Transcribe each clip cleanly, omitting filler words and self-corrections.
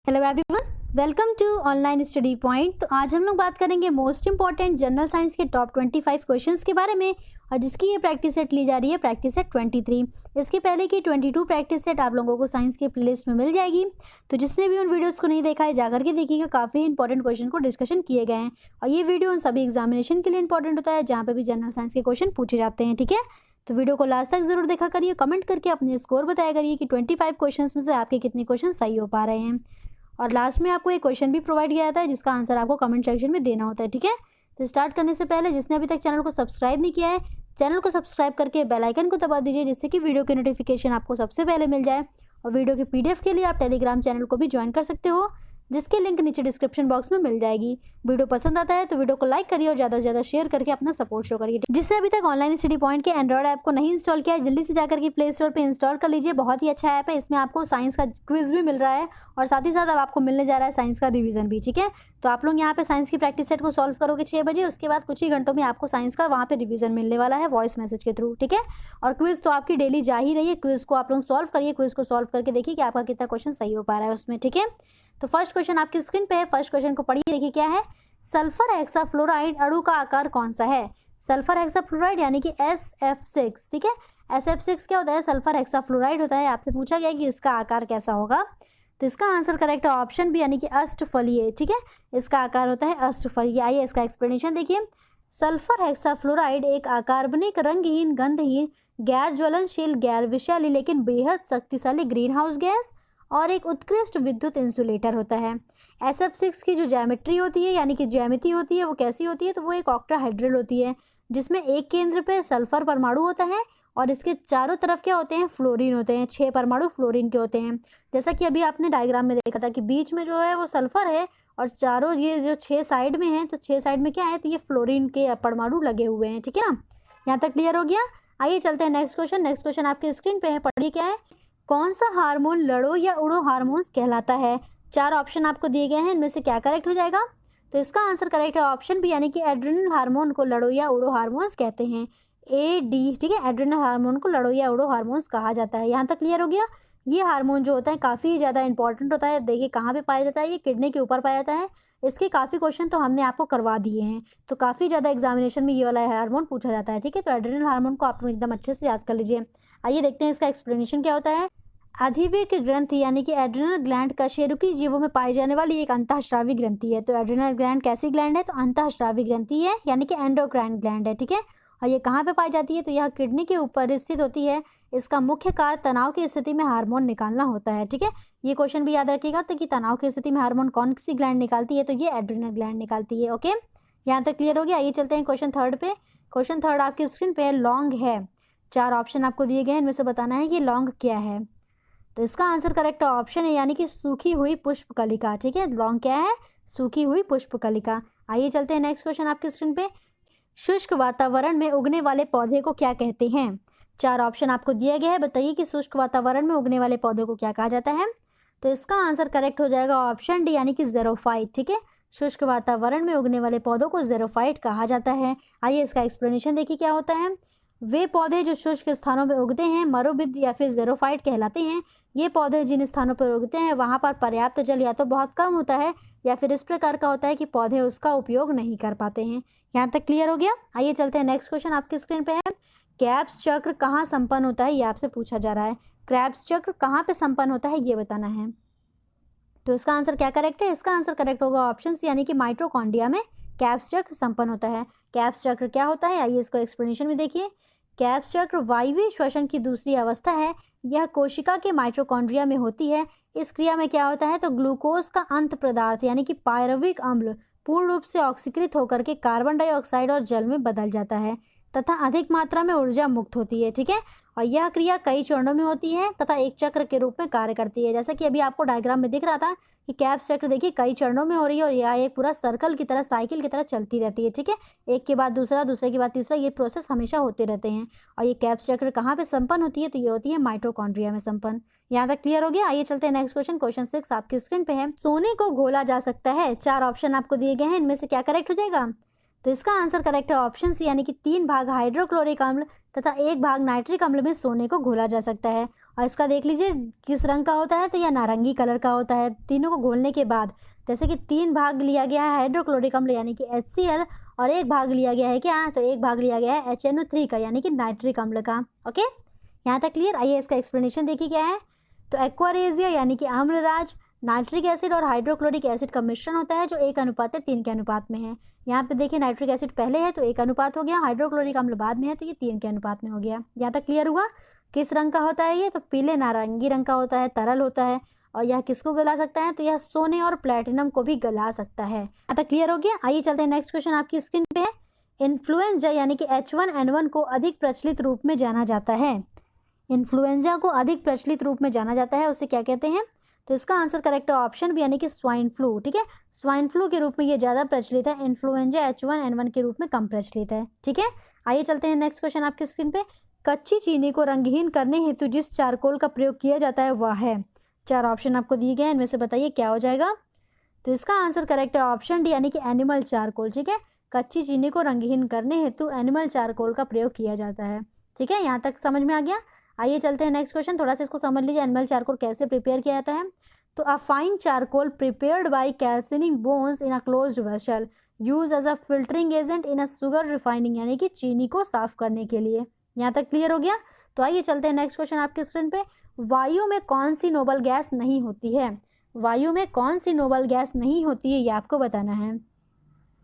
Hello everyone, welcome to online study point. तो आज हम लोग बात करेंगे मोस्ट इंपॉर्टेंट जनरल साइंस के टॉप 25 क्वेश्चंस के बारे में, और जिसकी ये प्रैक्टिस सेट ली जा रही है प्रैक्टिस सेट 23। इसके पहले की 22 प्रैक्टिस सेट आप लोगों को साइंस के प्लेलिस्ट में मिल जाएगी। तो जिसने भी उन वीडियोस को नहीं देखा है जाकर के देखिएगा, काफ़ी इंपॉर्टेंट क्वेश्चन को डिस्कशन किए गए हैं। और ये वीडियो उन सभी एग्जामिनेशन के लिए इंपॉर्टेंट होता है जहाँ पर भी जनरल साइंस के क्वेश्चन पूछे जाते हैं। ठीक है, तो वीडियो को लास्ट तक जरूर देखा करिए, कमेंट करके अपने स्कोर बताया करिए कि 25 क्वेश्चंस में से आपके कितने क्वेश्चन सही हो पा रहे हैं। और लास्ट में आपको एक क्वेश्चन भी प्रोवाइड किया जाता है जिसका आंसर आपको कमेंट सेक्शन में देना होता है। ठीक है, तो स्टार्ट करने से पहले जिसने अभी तक चैनल को सब्सक्राइब नहीं किया है, चैनल को सब्सक्राइब करके बेल आइकन को दबा दीजिए, जिससे कि वीडियो की नोटिफिकेशन आपको सबसे पहले मिल जाए। और वीडियो की पीडीएफ के लिए आप टेलीग्राम चैनल को भी ज्वाइन कर सकते हो, जिसके लिंक नीचे डिस्क्रिप्शन बॉक्स में मिल जाएगी। वीडियो पसंद आता है तो वीडियो को लाइक करिए और ज़्यादा से ज़्यादा शेयर करके अपना सपोर्ट शो करिए। जिसने अभी तक ऑनलाइन स्टडी पॉइंट के एंड्रॉइड ऐप को नहीं इंस्टॉल किया है, जल्दी से जाकर के प्ले स्टोर पर इंस्टॉल कर लीजिए। बहुत ही अच्छा ऐप है, इसमें आपको साइंस का क्विज भी मिल रहा है और साथ ही साथ अब आपको मिलने जा रहा है साइंस का रिवीजन भी। ठीक है, तो आप लोग यहाँ पे साइंस की प्रैक्टिस सेट को सॉल्व करोगे 6 बजे, उसके बाद कुछ ही घंटों में आपको साइंस का वहाँ पे रिवीजन मिलने वाला है वॉइस मैसेज के थ्रू। ठीक है, और क्विज तो आपकी डेली जा ही रही है, क्विज को आप लोग सॉल्व करिए, क्विज को सॉल्व करके देखिए कि आपका कितना क्वेश्चन सही हो पा रहा है उसमें। ठीक है, तो फर्स्ट क्वेश्चन आपकी स्क्रीन पे है, फर्स्ट क्वेश्चन को पढ़िए, देखिए क्या है। सल्फर हेक्साफ्लोराइड अणु का आकार कौन सा है? सल्फर हेक्साफ्लोराइड यानी कि SF6। ठीक है, SF6 क्या होता है? सल्फर हेक्साफ्लोराइड होता है। आपसे पूछा गया कि इसका आकार कैसा होगा, तो इसका आंसर करेक्ट है ऑप्शन बी यानी कि अष्टफलीय। ठीक है, इसका आकार होता है अष्टफलीय। आइए इसका एक्सप्लेनेशन देखिए। सल्फर हेक्साफ्लोराइड एक अकार्बनिक, रंगहीन, गंधहीन, गैर ज्वलनशील, गैर विषैली लेकिन बेहद शक्तिशाली ग्रीन हाउस गैस और एक उत्कृष्ट विद्युत इंसुलेटर होता है। SF6 की जो ज्यामिट्री होती है यानी कि ज्यामिति होती है वो कैसी होती है? तो वो एक ऑक्टाहेड्रल होती है, जिसमें एक केंद्र पे सल्फर परमाणु होता है और इसके चारों तरफ क्या होते हैं? फ्लोरीन होते हैं। 6 परमाणु फ्लोरीन के होते हैं। जैसा कि अभी आपने डायग्राम में देखा था कि बीच में जो है वो सल्फर है और चारों ये जो 6 साइड में है, तो 6 साइड में क्या है? तो ये फ्लोरीन के परमाणु लगे हुए हैं। ठीक है ना, यहाँ तक क्लियर हो गया। आइए चलते हैं नेक्स्ट क्वेश्चन। नेक्स्ट क्वेश्चन आपके स्क्रीन पे है, पढ़िए क्या है। कौन सा हार्मोन लड़ो या उड़ो हार्मोन्स कहलाता है? 4 ऑप्शन आपको दिए गए हैं, इनमें से क्या करेक्ट हो जाएगा? तो इसका आंसर करेक्ट है ऑप्शन बी यानी कि एड्रेनल हार्मोन को लड़ो या उड़ो हार्मोन्स कहते हैं। AD। ठीक है, एड्रेनल हार्मोन को लड़ो या उड़ो हार्मोन्स कहा जाता है। यहाँ तक क्लियर हो गया। ये हार्मोन जो होता है काफ़ी ज़्यादा इंपॉर्टेंट होता है। देखिए कहाँ पे पाया जाता है, ये किडनी के ऊपर पाया जाता है। इसके काफ़ी क्वेश्चन तो हमने आपको करवा दिए हैं, तो काफ़ी ज़्यादा एग्जामिनेशन में ये वाला हार्मोन पूछा जाता है। ठीक है, तो एड्रेनल हार्मोन को आप लोग एकदम अच्छे से याद कर लीजिए। आइए देखते हैं इसका एक्सप्लेनेशन क्या होता है। अधिवेग ग्रंथि यानी कि एड्रेनल ग्लैंड कशेरुकी जीवों में पाई जाने वाली एक अंतःस्रावी ग्रंथि है। तो एड्रेनल ग्लैंड कैसी ग्लैंड है? तो अंतःस्रावी ग्रंथि है यानी कि एंडोक्राइन ग्लैंड है। ठीक है, और ये कहाँ पे पाई जाती है? तो यह किडनी के ऊपर स्थित होती है। इसका मुख्य कार्य तनाव की स्थिति में हार्मोन निकालना होता है। ठीक है, ये क्वेश्चन भी याद रखिएगा, तो कि तनाव की स्थिति में हार्मोन कौन सी ग्लैंड निकालती है? तो ये एड्रेनल ग्लैंड निकालती है। ओके, यहाँ तक क्लियर हो गया। आइए चलते हैं क्वेश्चन थर्ड पे। क्वेश्चन थर्ड आपकी स्क्रीन पे लौंग है। 4 ऑप्शन आपको दिए गए हैं, इनमें से बताना है कि लौंग क्या है। तो इसका आंसर करेक्ट ऑप्शन है यानी कि सूखी हुई पुष्पकलिका। ठीक है, लौंग क्या है? सूखी हुई पुष्पकलिका। आइए चलते हैं नेक्स्ट क्वेश्चन आपके स्क्रीन पे। शुष्क वातावरण में उगने वाले पौधे को क्या कहते हैं? 4 ऑप्शन आपको दिया गया है, बताइए कि शुष्क वातावरण में उगने वाले पौधे को क्या कहा जाता है? तो इसका आंसर करेक्ट हो जाएगा ऑप्शन डी यानी कि ज़ेरोफाइट। ठीक है, शुष्क वातावरण में उगने वाले पौधों को ज़ेरोफाइट कहा जाता है। आइए इसका एक्सप्लेनेशन देखिए क्या होता है। वे पौधे जो शुष्क स्थानों पर उगते हैं मरुभिद या फिर ज़ेरोफाइट कहलाते हैं। ये पौधे जिन स्थानों पर उगते हैं वहाँ पर पर्याप्त जल या तो बहुत कम होता है या फिर इस प्रकार का होता है कि पौधे उसका उपयोग नहीं कर पाते हैं। यहाँ तक क्लियर हो गया। आइए चलते हैं नेक्स्ट क्वेश्चन आपकी स्क्रीन पे है। कैप्स चक्र कहाँ संपन्न होता है? ये आपसे पूछा जा रहा है। क्रैप्स चक्र कहाँ पे संपन्न होता है ये बताना है। तो इसका आंसर क्या करेक्ट है? इसका आंसर करेक्ट होगा ऑप्शन सी यानी कि माइटोकॉन्ड्रिया में कैप्स चक्र संपन्न होता है। कैप्स चक्र क्या होता है? आइए इसको एक्सप्लेनेशन में देखिए। कैप्स चक्र वायवीय श्वसन की दूसरी अवस्था है। यह कोशिका के माइटोकॉन्ड्रिया में होती है। इस क्रिया में क्या होता है? तो ग्लूकोज का अंत पदार्थ यानी कि पायरुविक अम्ल पूर्ण रूप से ऑक्सीकृत होकर के कार्बन डाइऑक्साइड और जल में बदल जाता है तथा अधिक मात्रा में ऊर्जा मुक्त होती है। ठीक है, और यह क्रिया कई चरणों में होती है तथा एक चक्र के रूप में कार्य करती है। जैसा कि अभी आपको डायग्राम में दिख रहा था कि कैप्स चक्र देखिए कई चरणों में हो रही है और यह एक पूरा सर्कल की तरह, साइकिल की तरह चलती रहती है। ठीक है, एक के बाद दूसरा, दूसरे के बाद तीसरा, ये प्रोसेस हमेशा होते रहते हैं। और ये कैप्स चक्र कहाँ पे संपन्न होती है? तो ये होती है माइटोकॉन्ड्रिया में संपन्न। यहाँ तक क्लियर हो गया। आइए चलते हैं नेक्स्ट क्वेश्चन। क्वेश्चन 6 आपकी स्क्रीन पे है। सोने को घोला जा सकता है। 4 ऑप्शन आपको दिए गए हैं, इनमें से क्या करेक्ट हो जाएगा? तो इसका आंसर करेक्ट है ऑप्शन सी, यानी कि 3 भाग हाइड्रोक्लोरिक अम्ल तथा 1 भाग नाइट्रिक अम्ल में सोने को घोला जा सकता है। और इसका देख लीजिए किस रंग का होता है, तो यह नारंगी कलर का होता है। तीनों को घोलने के बाद जैसे कि 3 भाग लिया गया है हाइड्रोक्लोरिक अम्ल यानी कि HCl, और 1 भाग लिया गया है क्या, तो 1 भाग लिया गया है HNO3 का यानी कि नाइट्रिक अम्ल का। ओके, यहाँ तक क्लियर। आइए इसका एक्सप्लेनेशन देखिए क्या है। तो एक्वारेजिया यानी कि अम्लराज नाइट्रिक एसिड और हाइड्रोक्लोरिक एसिड का मिश्रण होता है जो 1:3 के अनुपात में है। यहाँ पे देखिए नाइट्रिक एसिड पहले है तो 1 अनुपात हो गया, हाइड्रोक्लोरिक अम्ल बाद में है तो ये 3 के अनुपात में हो गया। यहाँ तक क्लियर हुआ। किस रंग का होता है ये, तो पीले नारंगी रंग का होता है, तरल होता है। और यह किसको गला सकता है, तो यह सोने और प्लेटिनम को भी गला सकता है। यहाँ तक क्लियर हो गया। आइए चलते हैं नेक्स्ट क्वेश्चन आपकी स्क्रीन पे है। इन्फ्लुएंजा यानी कि H1N1 को अधिक प्रचलित रूप में जाना जाता है। इन्फ्लुएंजा को अधिक प्रचलित रूप में जाना जाता है, उसे क्या कहते हैं, तो इसका आंसर करेक्ट है ऑप्शन बी यानी कि स्वाइन फ्लू। ठीक है, स्वाइन फ्लू के रूप में ये ज़्यादा प्रचलित है, इन्फ्लुएंजा H1N1 के रूप में कम प्रचलित है। ठीक है, आइए चलते हैं नेक्स्ट क्वेश्चन आपकी स्क्रीन पे। कच्ची चीनी को रंगहीन करने हेतु जिस चारकोल का प्रयोग किया जाता है वह है। 4 ऑप्शन आपको दिए गए हैं, इनमें से बताइए क्या हो जाएगा। तो इसका आंसर करेक्ट है ऑप्शन डी यानी कि एनिमल चारकोल। ठीक है, कच्ची चीनी को रंगहीन करने हेतु एनिमल चारकोल का प्रयोग किया जाता है। ठीक है, यहाँ तक समझ में आ गया। आइए चलते हैं नेक्स्ट क्वेश्चन, थोड़ा सा इसको समझ लीजिए। एनिमल चारकोल कैसे प्रिपेयर किया जाता है, तो a fine charcoal prepared by calcining bones in a closed vessel use as a filtering agent in a sugar refining, यानी कि चीनी को साफ करने के लिए। यहाँ तक क्लियर हो गया। तो आइए चलते हैं नेक्स्ट क्वेश्चन आपके स्क्रीन पे। वायु में कौन सी नोबल गैस नहीं होती है। वायु में कौन सी नोबल गैस नहीं होती है ये आपको बताना है।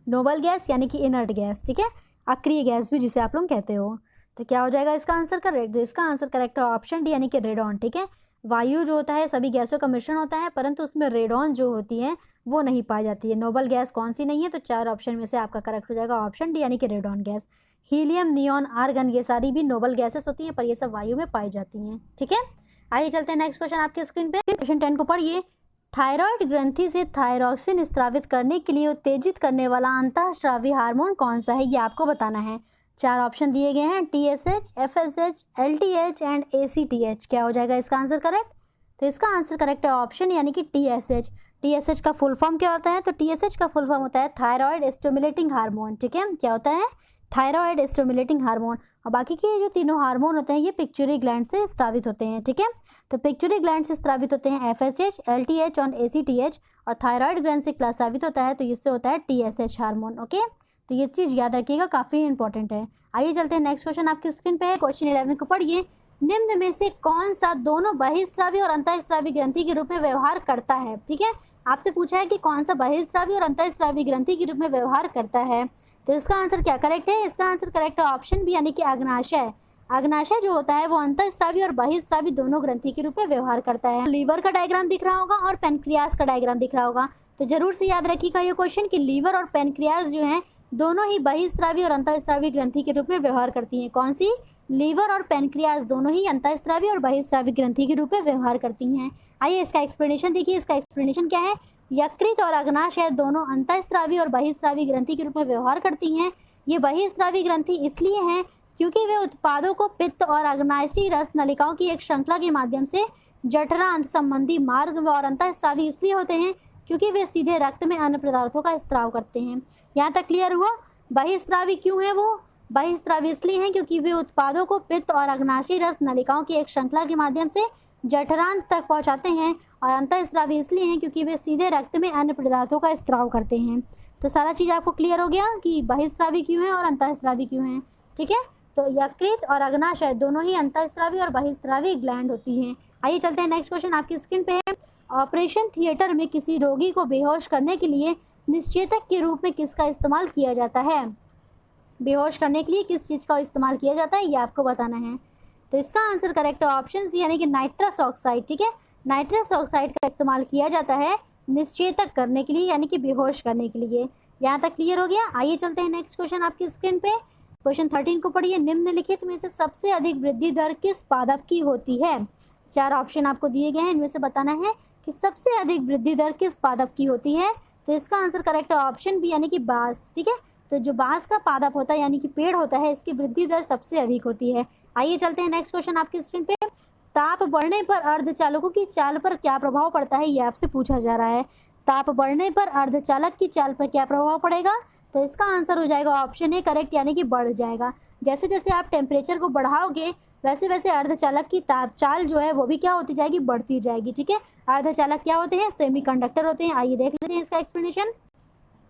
नोबल गैस यानी कि इनर्ट गैस, ठीक है, अक्रिय गैस भी जिसे आप लोग कहते हो। तो क्या हो जाएगा इसका आंसर करेक्ट, तो इसका आंसर करेक्ट है ऑप्शन डी यानी कि रेडॉन। ठीक है, वायु जो होता है सभी गैसों का मिश्रण होता है, परंतु उसमें रेडॉन जो होती है वो नहीं पाई जाती है। नोबल गैस कौन सी नहीं है, तो 4 ऑप्शन में से आपका करेक्ट हो जाएगा ऑप्शन डी यानी कि radon gas. Helium, neon, argon ये सारी भी नोबल गैसेस होती हैं, पर ये सब वायु में पाई जाती हैं। ठीक है, आइए चलते हैं नेक्स्ट क्वेश्चन आपके स्क्रीन पे। क्वेश्चन 10 को पढ़िए। थायराइड ग्रंथि से थायरॉक्सिन स्रावित करने के लिए उत्तेजित करने वाला अंतःस्रावी हार्मोन कौन सा है, ये आपको बताना है। 4 ऑप्शन दिए गए हैं, TSH, FSH, LTH and ACTH। क्या हो जाएगा इसका आंसर करेक्ट, तो इसका आंसर करेक्ट है ऑप्शन यानी कि TSH। TSH का फुल फॉर्म क्या होता है, तो TSH का फुल फॉर्म होता है थायराइड स्टिमुलेटिंग हार्मोन। ठीक है, क्या होता है, थायराइड स्टिमुलेटिंग हार्मोन। और बाकी के जो तीनों हार्मोन होते हैं ये पिक्चुरी ग्लैंड से स्रावित होते हैं। ठीक है, तो पिक्चुरी ग्लैंड से स्रावित होते हैं FSH, LTH और ACTH, और थायराइड ग्लैंड से स्रावित होता है तो इससे होता है TSH हार्मोन। ओके, तो ये चीज़ याद रखिएगा, काफ़ी इंपॉर्टेंट है। आइए चलते हैं नेक्स्ट क्वेश्चन आपकी स्क्रीन पे है। क्वेश्चन 11 को पढ़िए। निम्न में से कौन सा दोनों बहिस्रावी और अंतःस्रावी ग्रंथि के रूप में व्यवहार करता है। ठीक है, आपसे पूछा है कि कौन सा बहिस्रावी और अंतःस्रावी ग्रंथि के रूप में व्यवहार करता है, तो इसका आंसर क्या करेक्ट है, इसका आंसर करेक्ट है ऑप्शन बी यानी कि अग्नाशय। अग्नाशय जो होता है वो अंतःस्रावी और बहिस्रावी दोनों ग्रंथि के रूप में व्यवहार करता है। लीवर का डायग्राम दिख रहा होगा और पेनक्रियास का डायग्राम दिख रहा होगा, तो जरूर से याद रखिएगा ये क्वेश्चन कि लीवर और पेनक्रियास जो है दोनों ही बहिस्रावी और अंतःस्रावी ग्रंथि के रूप में व्यवहार करती हैं। कौन सी, लीवर और पेनक्रियास दोनों ही अंतःस्रावी और बहिस्रावी ग्रंथि के रूप में व्यवहार करती हैं। आइए इसका एक्सप्लेनेशन देखिए। इसका एक्सप्लेनेशन क्या है, यकृत और अग्नाशय दोनों अंतःस्रावी और बहिस्रावी ग्रंथि के रूप में व्यवहार करती हैं। ये बहिस्रावी ग्रंथि इसलिए हैं क्योंकि वे उत्पादों को पित्त और अग्नाशयी रस नलिकाओं की एक श्रृंखला के माध्यम से जठरा अंत संबंधी मार्ग, और अंतःस्रावी इसलिए होते हैं क्योंकि वे सीधे रक्त में अन्य पदार्थों का स्त्राव करते हैं। यहाँ तक क्लियर हुआ। बहिस्रावी क्यों है, वो बहिस्रावी इसलिए हैं क्योंकि वे उत्पादों को पित्त और अग्नाशयी रस नलिकाओं की एक श्रृंखला के माध्यम से जठरांत तक पहुँचाते हैं, और अंतःस्रावी इसलिए हैं क्योंकि वे सीधे रक्त में अन्य पदार्थों का स्त्राव करते हैं। तो सारा चीज़ आपको क्लियर हो गया कि बहिस्रावी क्यों है और अंतःस्रावी क्यों है। ठीक है, तो यकृत और अग्नाशय दोनों ही अंतःस्रावी और बहिस्रावी ग्लैंड होती हैं। आइए चलते हैं नेक्स्ट क्वेश्चन आपकी स्क्रीन पे है। ऑपरेशन थिएटर में किसी रोगी को बेहोश करने के लिए निश्चेतक के रूप में किसका इस्तेमाल किया जाता है। बेहोश करने के लिए किस चीज़ का इस्तेमाल किया जाता है ये आपको बताना है। तो इसका आंसर करेक्ट है ऑप्शन सी यानी कि नाइट्रस ऑक्साइड। ठीक है, नाइट्रस ऑक्साइड का इस्तेमाल किया जाता है निश्चेतक करने के लिए यानी कि बेहोश करने के लिए। यहाँ तक क्लियर हो गया। आइए चलते हैं नेक्स्ट क्वेश्चन आपकी स्क्रीन पे। क्वेश्चन 13 को पढ़िए। निम्नलिखित में से सबसे अधिक वृद्धि दर किस पादप की होती है। 4 ऑप्शन आपको दिए गए हैं, इनमें से बताना है कि सबसे अधिक वृद्धि दर किस पादप की होती है। तो इसका आंसर करेक्ट है ऑप्शन बी यानी कि बांस। ठीक है, तो जो बांस का पादप होता है यानी कि पेड़ होता है, इसकी वृद्धि दर सबसे अधिक होती है। आइए चलते हैं नेक्स्ट क्वेश्चन आपकी स्क्रीन पे। ताप बढ़ने पर अर्धचालकों की चाल पर क्या प्रभाव पड़ता है, ये आपसे पूछा जा रहा है। ताप बढ़ने पर अर्धचालक की चाल पर क्या प्रभाव पड़ेगा, तो इसका आंसर हो जाएगा ऑप्शन ए करेक्ट, यानी कि बढ़ जाएगा। जैसे जैसे आप टेम्परेचर को बढ़ाओगे वैसे वैसे अर्धचालक की चाल जो है वो भी क्या होती जाएगी, बढ़ती जाएगी। ठीक है, अर्धचालक क्या होते हैं, सेमीकंडक्टर होते हैं। आइए देख लेते हैं इसका एक्सप्लेनेशन।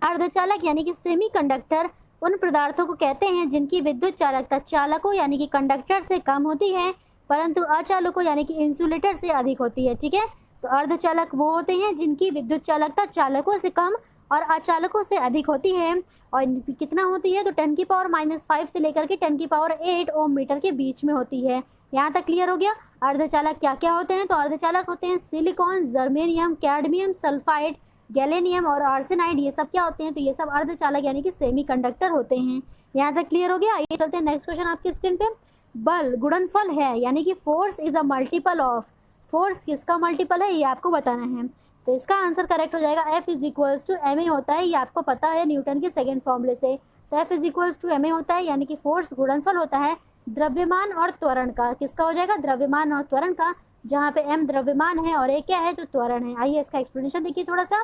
अर्धचालक यानी कि सेमीकंडक्टर उन पदार्थों को कहते हैं जिनकी विद्युत चालकता चालकों यानी कि कंडक्टर से कम होती है, परंतु अचालकों यानी कि इंसुलेटर से अधिक होती है। ठीक है, तो अर्धचालक वो होते हैं जिनकी विद्युत चालकता चालकों से कम और अचालकों से अधिक होती है। और कितना होती है, तो 10⁻⁵ से लेकर के 10⁸ ओम मीटर के बीच में होती है। यहाँ तक क्लियर हो गया। अर्धचालक क्या क्या होते हैं, तो अर्धचालक होते हैं सिलिकॉन, जर्मेनियम, कैडमियम सल्फाइड, गैलेनियम और आर्सेनाइड। ये सब क्या होते हैं, तो ये सब अर्धचालक यानी कि सेमीकंडक्टर होते हैं। यहाँ तक क्लियर हो गया। आइए चलते हैं नेक्स्ट क्वेश्चन आपकी स्क्रीन पे। बल गुणनफल है, यानी कि force is a multiple of. Force किसका मल्टीपल है ये आपको बताना है। तो इसका आंसर करेक्ट हो जाएगा F = ma होता है। ये आपको पता है न्यूटन के सेकंड फॉर्मूले से। तो F = ma होता है, यानी कि फोर्स गुणनफल होता है द्रव्यमान और त्वरण का। किसका हो जाएगा, द्रव्यमान और त्वरण का, जहाँ पे m द्रव्यमान है और a क्या है, तो त्वरण है। आइए इसका एक्सप्लेनेशन देखिए थोड़ा सा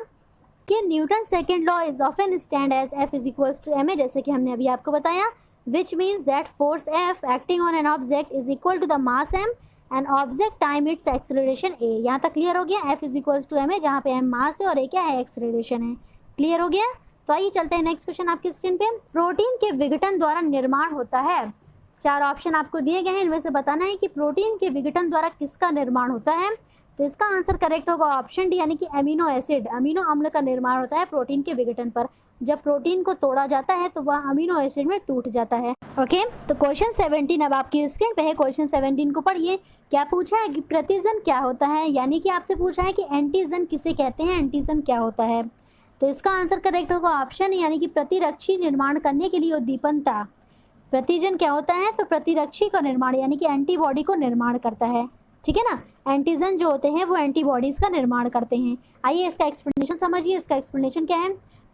कि Newton second law is often stand as F = ma, जैसे कि हमने अभी आपको बताया, which means that force F acting on an object is equal to the mass m and object time its acceleration a। यहाँ तक क्लियर हो गया। F = ma, जहाँ पे m मास है और a क्या है, एक्सेलरेशन है। क्लियर हो गया। तो आइए चलते हैं नेक्स्ट क्वेश्चन आपकी स्क्रीन पे। प्रोटीन के विघटन द्वारा निर्माण होता है। 4 ऑप्शन आपको दिए गए हैं, इनमें से बताना है कि प्रोटीन के विघटन द्वारा किसका निर्माण होता है। तो इसका आंसर करेक्ट होगा ऑप्शन डी, यानी कि अमीनो एसिड, अमीनो अम्ल का निर्माण होता है प्रोटीन के विघटन पर। जब प्रोटीन को तोड़ा जाता है तो वह अमीनो एसिड में टूट जाता है। ओके, तो क्वेश्चन 17 अब आपकी स्क्रीन पे है। क्वेश्चन 17 को पढ़िए। क्या पूछा है कि प्रतिजन क्या होता है, यानी कि आपसे पूछा है कि एंटीजन किसे कहते हैं, एंटीजन क्या होता है। तो इसका आंसर करेक्ट होगा ऑप्शन, यानी कि प्रतिरक्षी निर्माण करने के लिए उद्दीपनता। प्रतिजन क्या होता है, तो प्रतिरक्षी का निर्माण यानी कि एंटीबॉडी को निर्माण करता है। ठीक है ना, एंटीजन जो होते हैं वो एंटीबॉडीज़ का निर्माण करते हैं। आइए इसका एक्सप्लेनेशन समझिए। इसका एक्सप्लेनेशन क्या है,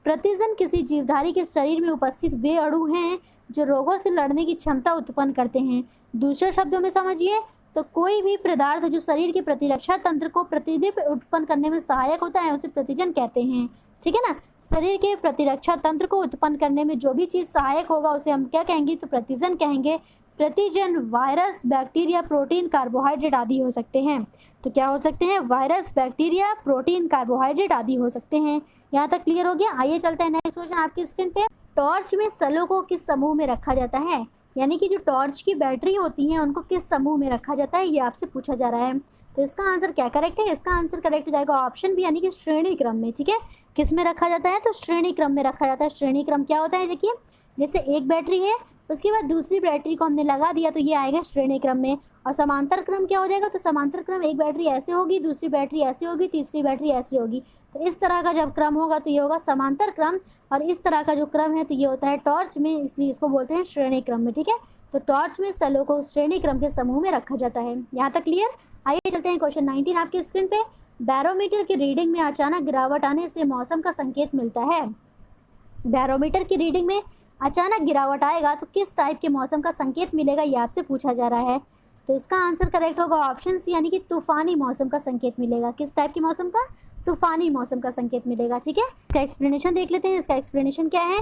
प्रतिजन किसी जीवधारी के शरीर में उपस्थित वे अणु हैं जो रोगों से लड़ने की क्षमता उत्पन्न करते हैं। दूसरे शब्दों में समझिए तो कोई भी पदार्थ जो शरीर के प्रतिरक्षा तंत्र को प्रतिदीप उत्पन्न करने में सहायक होता है उसे प्रतिजन कहते हैं। ठीक है ना, शरीर के प्रतिरक्षा तंत्र को उत्पन्न करने में जो भी चीज़ सहायक होगा उसे हम क्या कहेंगे, तो प्रतिजन कहेंगे। प्रतिजन वायरस, बैक्टीरिया, प्रोटीन, कार्बोहाइड्रेट आदि हो सकते हैं। तो क्या हो सकते हैं, वायरस, बैक्टीरिया, प्रोटीन, कार्बोहाइड्रेट आदि हो सकते हैं। यहाँ तक क्लियर हो गया। आइए चलते हैं नेक्स्ट क्वेश्चन आपकी स्क्रीन पे। टॉर्च में सलों को किस समूह में रखा जाता है, यानी कि जो टॉर्च की बैटरी होती है उनको किस समूह में रखा जाता है, ये आपसे पूछा जा रहा है। तो इसका आंसर क्या करेक्ट है, इसका आंसर करेक्ट हो जाएगा ऑप्शन बी, यानी कि श्रेणी क्रम में। ठीक है, किस में रखा जाता है, तो श्रेणी क्रम में रखा जाता है। श्रेणी क्रम क्या होता है, देखिए जैसे एक बैटरी है उसके बाद दूसरी बैटरी को हमने लगा दिया तो ये आएगा श्रेणी क्रम में। और समांतर क्रम क्या हो जाएगा, तो समांतर क्रम एक बैटरी ऐसे होगी, दूसरी बैटरी ऐसे होगी, तीसरी बैटरी ऐसे होगी। तो इस तरह का जब क्रम होगा तो ये होगा समांतर क्रम, और इस तरह का जो क्रम है तो ये होता है टॉर्च में, इसलिए इसको बोलते हैं श्रेणी क्रम में। ठीक है, तो टॉर्च में सलों को श्रेणी क्रम के समूह में रखा जाता है। यहाँ तक क्लियर। आइए चलते हैं क्वेश्चन 19 आपके स्क्रीन पे। बैरोमीटर की रीडिंग में अचानक गिरावट आने से मौसम का संकेत मिलता है। बैरोमीटर की रीडिंग में अचानक गिरावट आएगा तो किस टाइप के मौसम का संकेत मिलेगा, ये आपसे पूछा जा रहा है। तो इसका आंसर करेक्ट होगा ऑप्शन सी, यानी कि तूफानी मौसम का संकेत मिलेगा। किस टाइप के मौसम का, तूफानी मौसम का संकेत मिलेगा। ठीक है, इसका एक्सप्लेनेशन देख लेते हैं। इसका एक्सप्लेनेशन क्या है,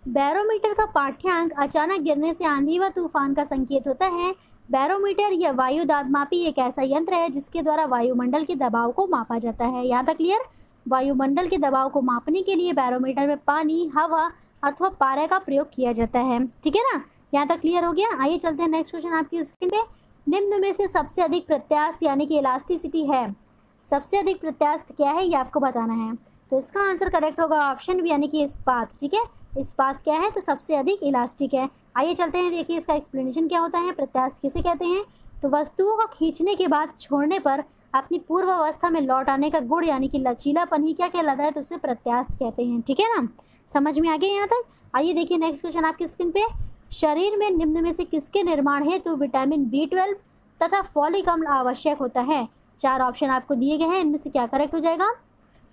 बैरोमीटर का पाठ्यांक अचानक गिरने से आंधी व तूफान का संकेत होता है। बैरोमीटर या वायु दाबमापी एक ऐसा यंत्र है जिसके द्वारा वायुमंडल के दबाव को मापा जाता है। यहाँ तक क्लियर। वायुमंडल के दबाव को मापने के लिए बैरोमीटर में पानी, हवा अथवा पारा का प्रयोग किया जाता है। ठीक है ना, यहाँ तक क्लियर हो गया। आइए चलते हैं नेक्स्ट क्वेश्चन आपकी स्क्रीन पे। निम्न में से सबसे अधिक प्रत्यास्थ यानी कि इलास्टिसिटी है। सबसे अधिक प्रत्यास्थ क्या है ये आपको बताना है। तो इसका आंसर करेक्ट होगा ऑप्शन बी, यानी कि इस्पात। ठीक है, इस्पात क्या है, तो सबसे अधिक इलास्टिक है। आइए चलते हैं, देखिए इसका एक्सप्लेनेशन क्या होता है। प्रत्यास्थ किसे कहते हैं, तो वस्तुओं को खींचने के बाद छोड़ने पर अपनी पूर्व अवस्था में लौट आने का गुण यानी कि लचीलापन ही क्या कहलाता है, तो उसे प्रत्यास्थ कहते हैं। ठीक है ना, समझ में आ गया यहाँ तक। आइए देखिए नेक्स्ट क्वेश्चन आपकी स्क्रीन पे। शरीर में निम्न में से किसके निर्माण हेतु विटामिन B12 तथा फॉलिक अम्ल आवश्यक होता है। 4 ऑप्शन आपको दिए गए हैं, इनमें से क्या करेक्ट हो जाएगा।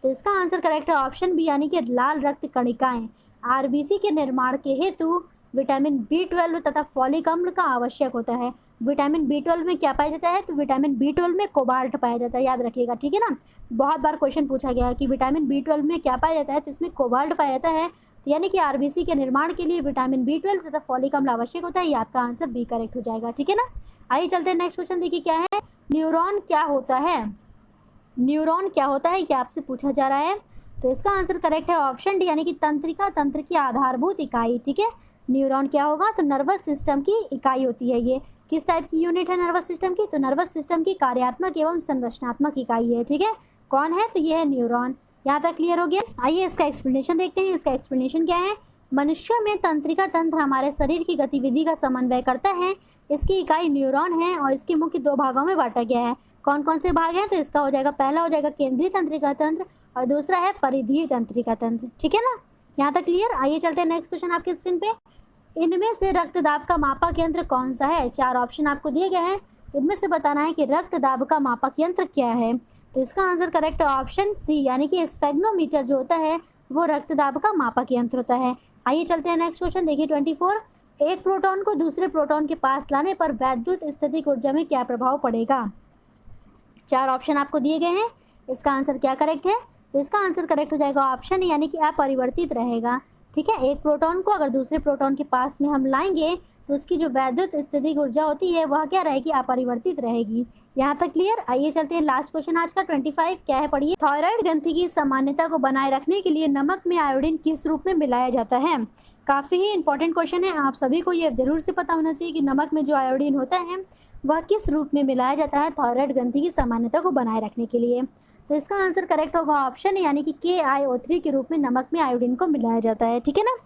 तो इसका आंसर करेक्ट है ऑप्शन बी, यानी कि लाल रक्त कणिकाएं। RBC के निर्माण के हेतु विटामिन B12 तथा फॉलिक अम्ल का आवश्यक होता है। विटामिन B12 में क्या पाया जाता है, तो विटामिन B12 में कोबाल्ट पाया जाता है, याद रखिएगा। ठीक है ना, बहुत बार क्वेश्चन पूछा गया है कि विटामिन B12 में क्या पाया जाता है, तो इसमें कोबाल्ट पाया जाता है। तो यानी कि आरबीसी के निर्माण के लिए विटामिन B12 तथा फॉलिक अम्ल आवश्यक होता है। ये आपका आंसर बी करेक्ट हो जाएगा, ठीक है ना। आइए चलते हैं नेक्स्ट क्वेश्चन, देखिए क्या है, न्यूरॉन क्या होता है। न्यूरॉन क्या होता है ये आपसे पूछा जा रहा है। तो इसका आंसर करेक्ट है ऑप्शन डी, यानी कि तंत्रिका तंत्र की आधारभूत इकाई, ठीक है। न्यूरॉन क्या होगा, तो नर्वस सिस्टम की इकाई होती है। ये किस टाइप की यूनिट है नर्वस सिस्टम की, तो नर्वस सिस्टम की कार्यात्मक एवं संरचनात्मक इकाई है, ठीक है। कौन है, तो ये है न्यूरॉन। यहाँ तक क्लियर हो गया। आइए इसका एक्सप्लेनेशन देखते हैं। इसका एक्सप्लेनेशन क्या है, मनुष्य में तंत्रिका तंत्र हमारे शरीर की गतिविधि का समन्वय करता है। इसकी इकाई न्यूरॉन है और इसके मुख्य 2 भागों में बांटा गया है। कौन कौन से भाग हैं, तो इसका हो जाएगा, पहला हो जाएगा केंद्रीय तंत्रिका तंत्र और दूसरा है परिधीय तंत्रिका तंत्र, ठीक है ना। यहाँ तक क्लियर। आइए चलते हैं नेक्स्ट क्वेश्चन आपके स्क्रीन पे। इनमें से रक्तदाब का मापक यंत्र कौन सा है। 4 ऑप्शन आपको दिए गए हैं, इनमें से बताना है कि रक्तदाब का मापक यंत्र क्या है। तो इसका आंसर करेक्ट है ऑप्शन सी, यानी कि स्फेग्नोमीटर जो होता है वो रक्तदाब का मापक यंत्र होता है। आइए चलते हैं नेक्स्ट क्वेश्चन, देखिए 24। एक प्रोटॉन को दूसरे प्रोटॉन के पास लाने पर वैद्युत स्थितिक ऊर्जा में क्या प्रभाव पड़ेगा। 4 ऑप्शन आपको दिए गए हैं, इसका आंसर क्या करेक्ट है, तो इसका आंसर करेक्ट हो जाएगा ऑप्शन, यानी कि अपरिवर्तित रहेगा, ठीक है। एक प्रोटॉन को अगर दूसरे प्रोटॉन के पास में हम लाएंगे तो उसकी जो वैद्युत स्थितिक ऊर्जा होती है वह क्या रहेगी, अपरिवर्तित रहेगी। यहाँ तक क्लियर। आइए चलते हैं लास्ट क्वेश्चन आज का 25, क्या है पढ़िए। थायराइड ग्रंथि की सामान्यता को बनाए रखने के लिए नमक में आयोडीन किस रूप में मिलाया जाता है। काफ़ी ही इंपॉर्टेंट क्वेश्चन है, आप सभी को ये जरूर से पता होना चाहिए कि नमक में जो आयोडीन होता है वह किस रूप में मिलाया जाता है थायराइड ग्रंथि की सामान्यता को बनाए रखने के लिए। तो इसका आंसर करेक्ट होगा ऑप्शन, यानी कि KiO3 के रूप में नमक में आयोडीन को मिलाया जाता है, ठीक है ना,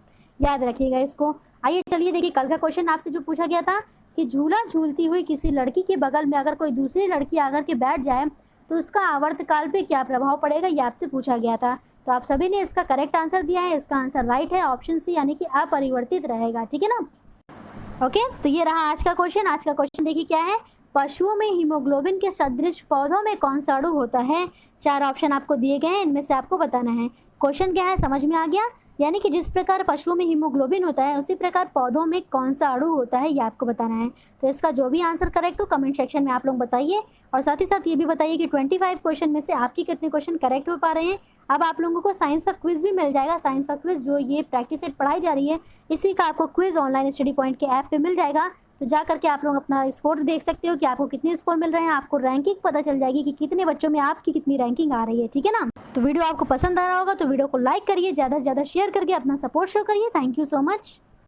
याद रखिएगा इसको। आइए चलिए देखिए कल का क्वेश्चन आपसे जो पूछा गया था कि झूला झूलती हुई किसी लड़की के बगल में अगर कोई दूसरी लड़की आकर के बैठ जाए तो उसका आवर्तकाल पे क्या प्रभाव पड़ेगा, ये आपसे पूछा गया था। तो आप सभी ने इसका करेक्ट आंसर दिया है, इसका आंसर राइट है ऑप्शन सी, यानी कि अपरिवर्तित रहेगा, ठीक है ना। ओके, तो ये रहा आज का क्वेश्चन। आज का क्वेश्चन देखिए क्या है, पशुओं में हीमोग्लोबिन के सदृश पौधों में कौन सा अणु होता है। 4 ऑप्शन आपको दिए गए हैं, इनमें से आपको बताना है। क्वेश्चन क्या है, समझ में आ गया, यानी कि जिस प्रकार पशुओं में हीमोग्लोबिन होता है उसी प्रकार पौधों में कौन सा अणु होता है ये आपको बताना है। तो इसका जो भी आंसर करेक्ट हो कमेंट सेक्शन में आप लोग बताइए, और साथ ही साथ ये भी बताइए कि 25 क्वेश्चन में से आपके कितने क्वेश्चन करेक्ट हो पा रहे हैं। अब आप लोगों को साइंस का क्विज भी मिल जाएगा। साइंस का क्विज जो ये प्रैक्टिस सेट पढ़ाई जा रही है इसी का आपको क्विज ऑनलाइन स्टडी पॉइंट के ऐप पे मिल जाएगा। तो जा करके आप लोग अपना स्कोर देख सकते हो कि आपको कितने स्कोर मिल रहे हैं, आपको रैंकिंग पता चल जाएगी कि कितने बच्चों में आपकी कितनी रैंकिंग आ रही है, ठीक है ना। तो वीडियो आपको पसंद आ रहा होगा तो वीडियो को लाइक करिए, ज़्यादा से ज़्यादा शेयर करके अपना सपोर्ट शो करिए। Thank you so much.